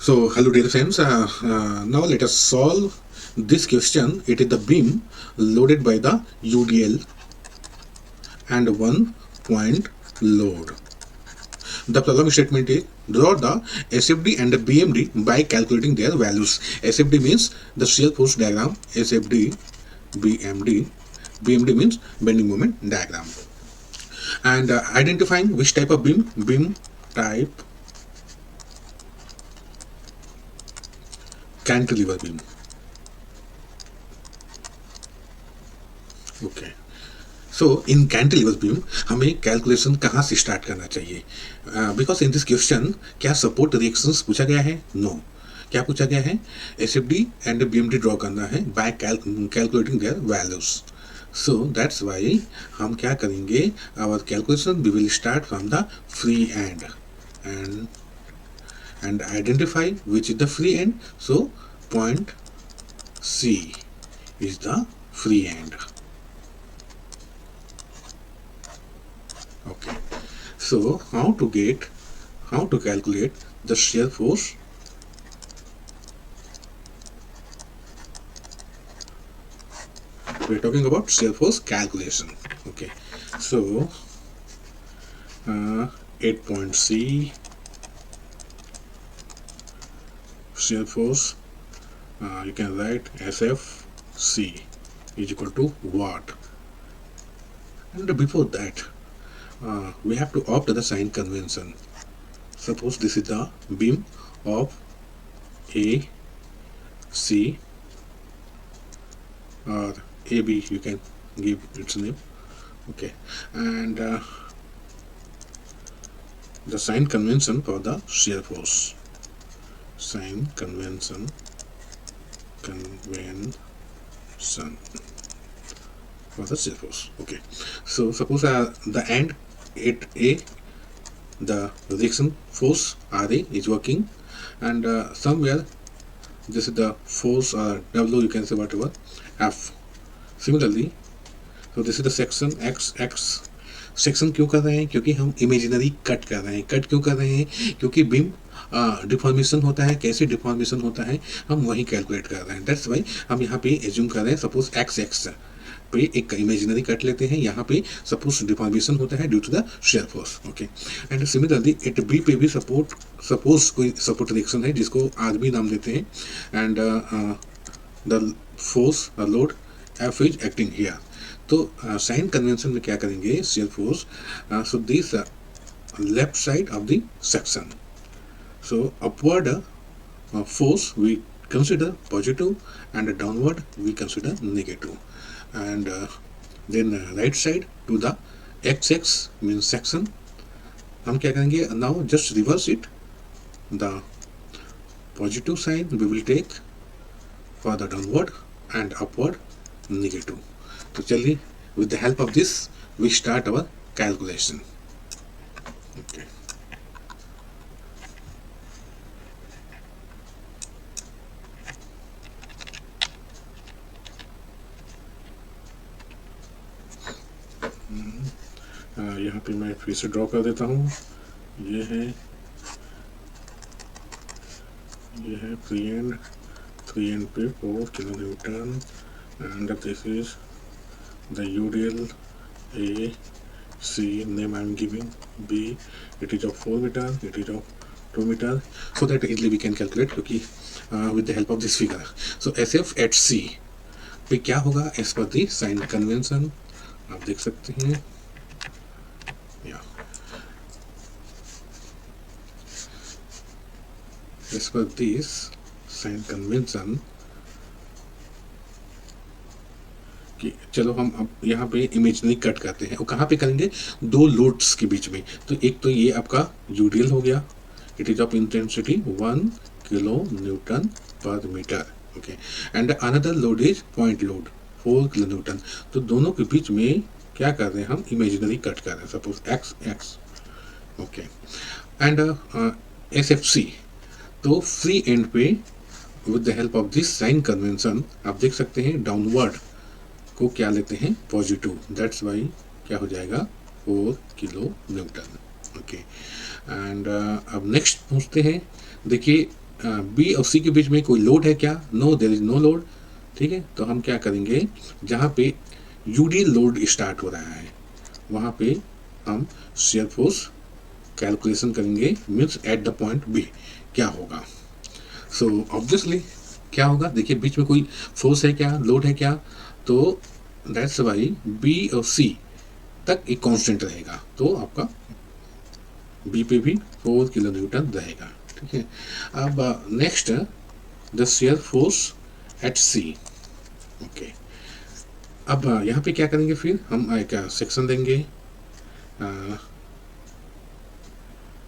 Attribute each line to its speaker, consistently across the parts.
Speaker 1: So, hello dear friends. Now let us solve this question. It is the beam loaded by the UDL and one point load. The problem statement is draw the SFD and the BMD by calculating their values. SFD means the shear force diagram. SFD, BMD. BMD means bending moment diagram. And identifying which type of beam. Beam type cantilever beam. Okay. So in cantilever beam हमें calculation कहाँ से start करना चाहिए? Because in this question क्या support reactions पूछा गया है? No. क्या पूछा गया है? एसएफडी एंड बीएमडी ड्रॉ करना है by calculating their values. So that's why हम क्या करेंगे? Our calculation we will start from the free end and identify which is the free end. So point C is the free end. Okay, so how to calculate the shear force? We're talking about shear force calculation. Okay, so 8 point C shear force, you can write SFC is equal to what? And before that we have to opt the sign convention. Suppose this is the beam of A, C, or AB, you can give its name. Okay, and the sign convention for the shear force. Sign convention for the shear force. Okay, so suppose the end at A, the reaction force RA is working, and somewhere this is the force W, you can say whatever, F. Similarly, so this is the section X. Section क्यों कर रहे हैं? क्योंकि हम imaginary cut कर रहे हैं. Cut क्यों कर रहे हैं? क्योंकि बीम डिफॉर्मेशन होता है. कैसे डिफॉर्मेशन होता है हम वही कैलकुलेट कर रहे हैं. दैट्स वाई हम यहाँ पे एज्यूम कर रहे हैं. सपोज एक्स पे एक इमेजिनरी कट लेते हैं. यहाँ पे सपोज डिफॉर्मेशन होता है due to the shear force. Okay, and similarly at B पे भी सपोज कोई सपोर्ट रिएक्शन है जिसको आरबी नाम देते हैं, and the force load F is acting here. तो साइन कन्वेंशन में क्या करेंगे? Shear force, so this left side of the section, so upward force we consider positive and downward we consider negative, and then right side to the x means section. हम क्या करेंगे? now just reverse it. The positive sign we will take for the downward and upward negative. तो चलिए, with the help of this we start our calculation. Okay. यहाँ पे मैं फिर से ड्रॉ कर देता हूँ. ये है फ्री एंड पे 4 kilo Newton, and this is the UDL. A, C, name I am giving. B, it is of 4 meter, it is of 2 meter, so that easily we can calculate, क्योंकि with the help of this figure. So SF at C पे क्या होगा? as per the sign convention आप देख सकते हैं. as per this sign convention, चलो हम अब यहाँ पे इमेजिनरी कट करते हैं. और कहाँ पे करेंगे? दो लोड्स के बीच में. तो एक तो ये आपका यूडीएल हो गया, it is of intensity 1 kilo newton per metre. Okay, and another load is point load 4 kilo newton. तो दोनों के बीच में क्या कर रहे हैं? हम इमेजिनरी कट कर रहे हैं. Suppose X. Okay, and SFC. तो फ्री एंड पे with the help of this sign convention आप देख सकते हैं डाउनवर्ड को क्या लेते हैं? पॉजिटिव. दैट्स वाई क्या हो जाएगा? 4 किलो न्यूटन. ओके, एंड अब नेक्स्ट पूछते हैं. देखिए बी और सी के बीच में कोई लोड है क्या? No, there is no load. ठीक है, तो हम क्या करेंगे, जहाँ पे यूडी लोड स्टार्ट हो रहा है वहाँ पे हम शेयर फोर्स कैलकुलेशन करेंगे, means at the point B क्या होगा। सो ऑब्वियसली क्या होगा, देखिए बीच में कोई फोर्स है क्या, लोड है क्या, तो दैट्स वाई बी और सी तक एक कांस्टेंट रहेगा, तो आपका बी पे भी 4 किलो न्यूटन रहेगा। ठीक है, अब next the shear force at C. Okay, अब यहाँ पे क्या करेंगे, फिर हम एक सेक्शन देंगे।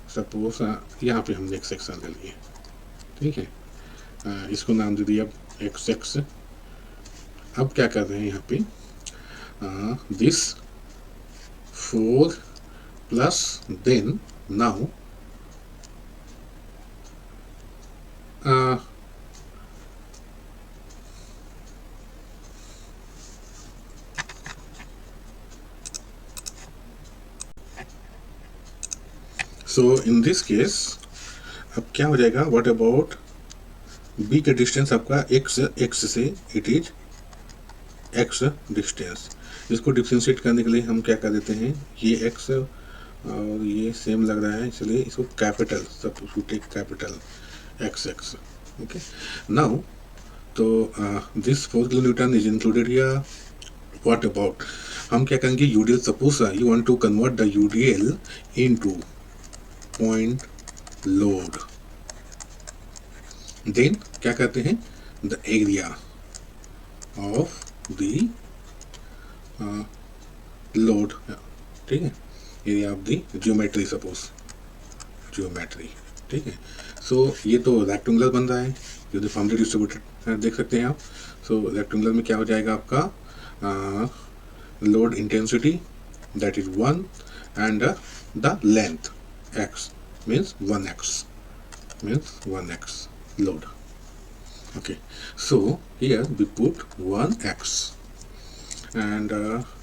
Speaker 1: सपोज यहाँ पे हमने एक सेक्शन ले लिए। ठीक है, इसको नाम दे दिया एक्स एक्स। अब क्या कर रहे हैं यहाँ पे, this 4 plus then now so in this case अब क्या हो जाएगा, व्हाट अबाउट बी का डिस्टेंस आपका एक्स से इट इज एक्स डिस्टेंस। इसको डिफ्रेंशिएट करने के लिए हम क्या कर देते हैं, ये एक्स और ये सेम लग रहा है, इसलिए इसको कैपिटल सब टेक capital X X. Okay, now तो this 4 kilo newton is included here. What about, हम क्या करेंगे, UDL, suppose you want to convert the UDL into point load, then क्या करते हैं, the area of the load. ठीक है, area of the geometry, suppose geometry. ठीक है, सो ये तो रेक्टेंगुलर बन रहा है, यूनिफॉर्मली डिस्ट्रीब्यूटेड देख सकते हैं आप। सो रेक्टेंगुलर में क्या हो जाएगा आपका, load intensity that is 1 and the length x means 1x load. Okay, so here we put 1x and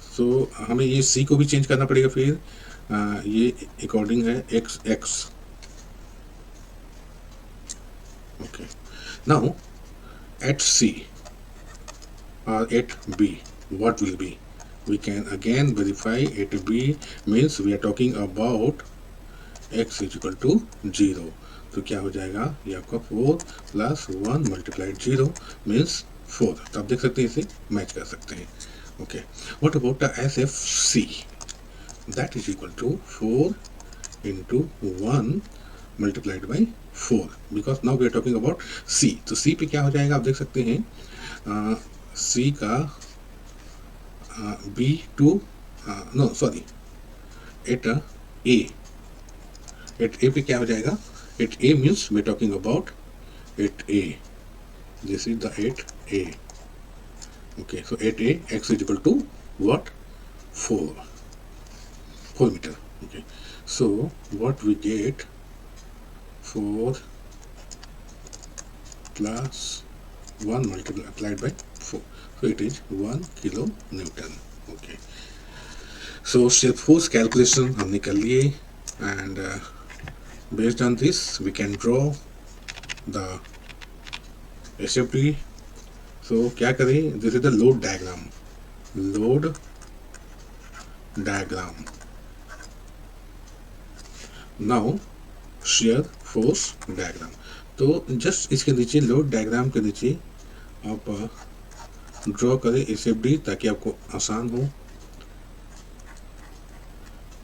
Speaker 1: so हमें ये c को भी चेंज करना पड़ेगा, फिर ये अकॉर्डिंग है x। okay, now at c or at b what will be, we can again verify at b means we are talking about x is equal to 0, तो क्या हो जाएगा, ये आपका 4 प्लस 1 मल्टीप्लाइड 0 मीन्स 4। तो आप देख सकते हैं, इसे मैच कर सकते हैं। Okay, what about the S F C, that is equal to 4 into 1 multiplied by 4, because now we are talking about C. तो सी पे क्या हो जाएगा, आप देख सकते हैं सी का B to no sorry at A, at A पे क्या हो जाएगा, at A means we talking about at A, this is the at A. Okay, so at A X is equal to what, 4 metre. Okay, so what we get, 4 plus 1 multiplied by 4, so it is 1 kilo newton. Okay, so shear force calculation हमने कर लिए and based on this we can draw the SFD. so क्या करें, this is the load diagram, now shear force diagram। तो just इसके नीचे load diagram के नीचे आप ड्रॉ करें SFD ताकि आपको आसान हो।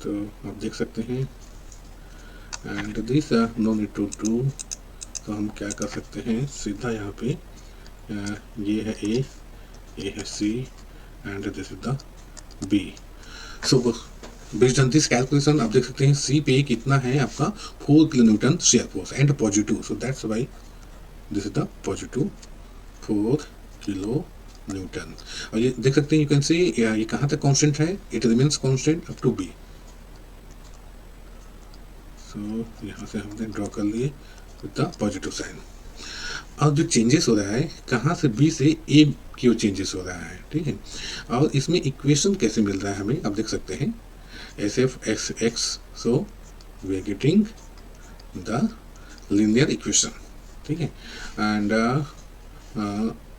Speaker 1: तो आप देख सकते हैं, and this no need to do, तो हम क्या कर सकते हैं, सीधा यहाँ पे ये है ए, ये है C and this is the B. So based on this calculation आप देख सकते हैं सी पे कितना है आपका, 4 kilo Newton shear force and positive, so that's why this is the positive 4 kilo Newton. और ये देख सकते हैं, यू कैन सी ये कहाँ तक कांस्टेंट है, it remains constant up to B. So यहाँ से हमने ड्रॉ कर लिए विद द पॉजिटिव साइन। और जो चेंजेस हो रहा है, कहाँ से बी से ए की चेंजेस हो रहा है। ठीक है, और इसमें इक्वेशन कैसे मिल रहा है हमें, आप देख सकते हैं S F X X, so we are getting the linear equation. ठीक है। एंड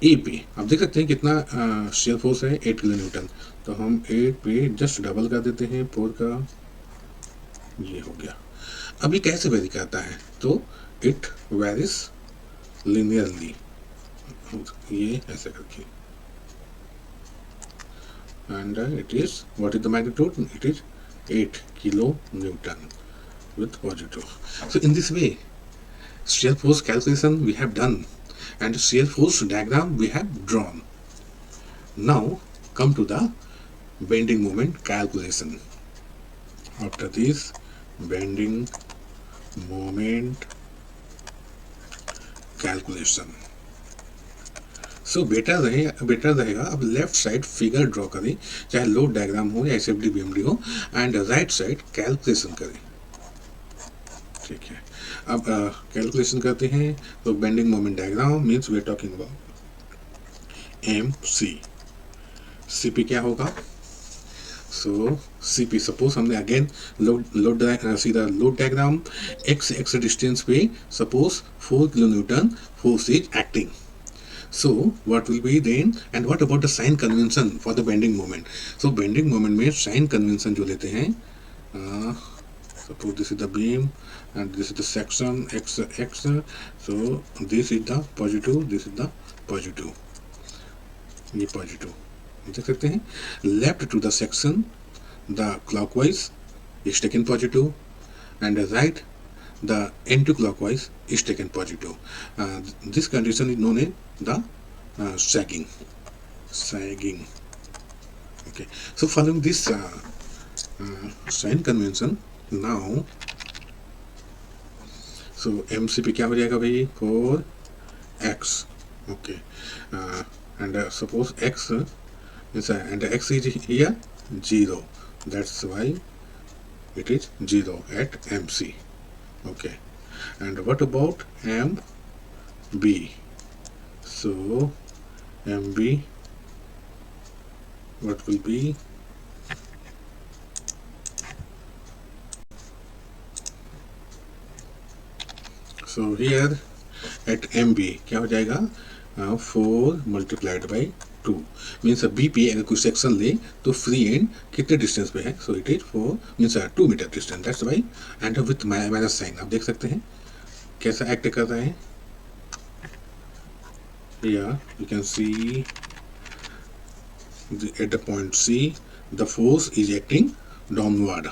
Speaker 1: ए पे आप देख सकते हैं कितना शेयर फोर्स है, 8 किलो न्यूटन। तो हम 8 पे जस्ट डबल कर देते हैं 4 का, ये हो गया। अब ये कैसे वेरी करता है, तो इट वेरीज लिनियरली, ये ऐसे करके, and it is what is the magnitude, it is 8 kilo Newton with positive. So in this way, shear force calculation we have done and shear force diagram we have drawn. Now come to the bending moment calculation. After this bending moment calculation, so better रहेगा अब left side figure draw करें, चाहे load diagram हो या SFD BMD हो, and right side calculation करें। ठीक है, अब कैलकुलेशन करते हैं। तो bending moment diagram means we are talking about M C. C P क्या होगा, सो सी पी सपोज हमने अगेन सीधा लोड डायग्राम, एक्स डिस्टेंस पे suppose 4 kilo newton force is acting. So what will be then, and what about the sign convention for the bending moment? So bending moment में sign convention जो लेते हैं, suppose this is the beam and this is the section x, so this is the positive, this is the positive, ये positive देख सकते हैं। left to the section the clockwise is taken positive and right the anti-clockwise is taken positive. This condition is known as the sagging. Okay, so following this sign convention, now so MCP क्या हो जाएगा भाई, 4x. Okay, and suppose x is and x is here 0, that's why it is 0 at MC. Okay, and what about MB? So MB, what will be, so here at MB क्या हो जाएगा, 4 multiplied by 2 means B पे अगर कोई section ले तो free and कितने distance पे है, so it is 4 means 2 metre distance, that's why, and with minus sign. आप देख सकते हैं कैसा एक्ट कर रहे हैं, yeah you can see at the point C the force is acting downward.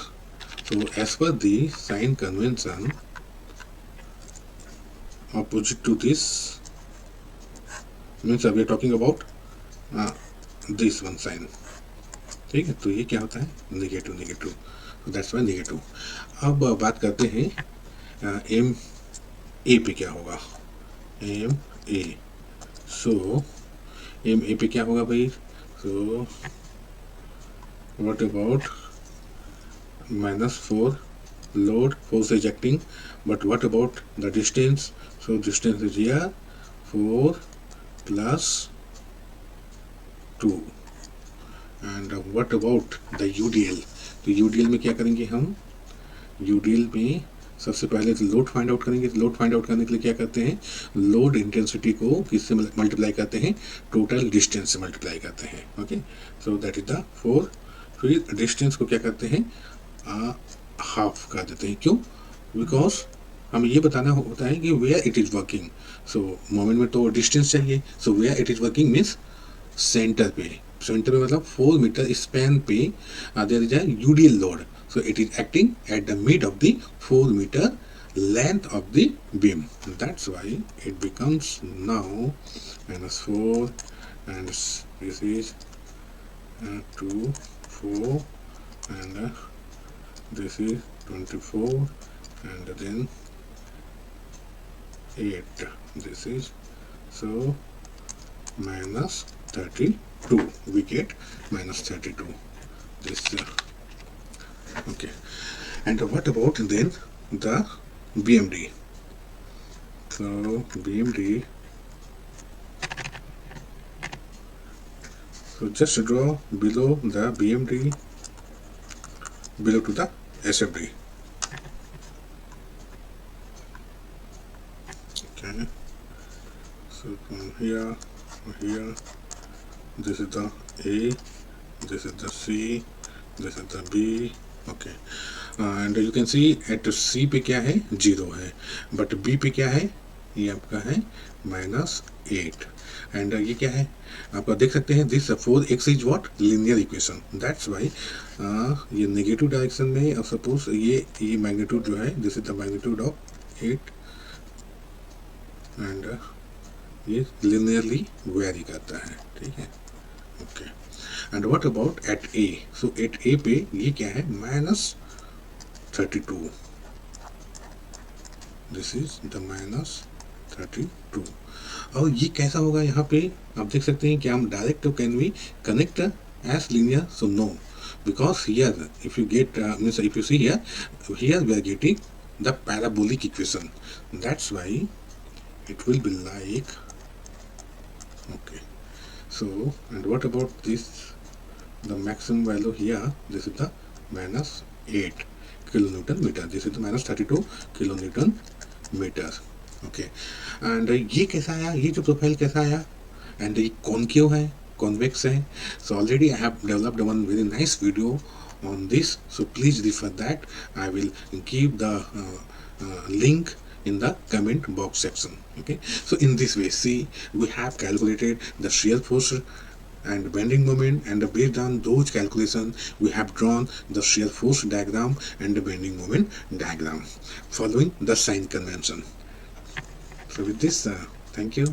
Speaker 1: So as per the sign convention, opposite to this means we are talking about this one sign, ठीक है। तो ये क्या होता है, नेगेटिव, दैट्स वाई नेगेटिव। अब बात करते हैं एम ए पे क्या होगा, M A. So M A पे क्या होगा भाई, so what about -4 load force is acting, but what about the distance, so distance is here 4 plus 2, and what about the UDL? तो UDL में क्या करेंगे हम, UDL में सबसे पहले तो लोड फाइंड आउट करेंगे। लोड फाइंड आउट करने के लिए क्या करते हैं, लोड इंटेंसिटी को किससे मल्टीप्लाई करते हैं, टोटल डिस्टेंस से मल्टीप्लाई करते हैं। Okay, so that is the 4। फिर डिस्टेंस को क्या करते हैं, हाफ कर देते हैं। क्यों, बिकॉज हमें ये बताना होता है कि where it is working. So moment में तो डिस्टेंस चाहिए, so where it is working means centre पे, सेंटर में मतलब 4 मीटर स्पैन पे there is a UDL load, so it is acting at the mid of the 4 meter length of the beam, that's why it becomes now -4, and this is 2 4, and this is 24, and then 8, this is so -32, we get -32 this okay. And what about then the BMD? So BMD, so just draw below the BMD, below to the SFD. Okay, So from here, this is the A, this is the C, this is the B. Okay, and you can see at C पे क्या है, 0 है, but B पे क्या है, ये आपका है -8, एंड ये क्या है, आप देख सकते हैं this 4x is what, linear equation, that's why ये नेगेटिव डायरेक्शन में, और सपोज ये मैग्नीट्यूड जो है, this is the magnitude of 8, and ये लिनियरली वेरी करता है, ठीक है, okay. And what about at A, so at A पे ये क्या है, -32, दिस इज द -32, और ये कैसा होगा, यहाँ पे आप देख सकते हैं कि हम direct can we connect as linear, so no, because here if you get means if you see here we are getting the parabolic equation, that's why it will be like, okay, so and what about this, the maximum value here, this is the -8 kilonewton meter, this is the -32 kilonewton meter, okay, and ये कैसा आया, ये जो profile कैसा आया, and ये concave है, convex है, so already I have developed one very nice video on this, so please refer that, I will give the link in the comment box section, okay. So in this way, see, we have calculated the shear force and bending moment, and based on those calculations we have drawn the shear force diagram and the bending moment diagram following the sign convention. So with this, thank you.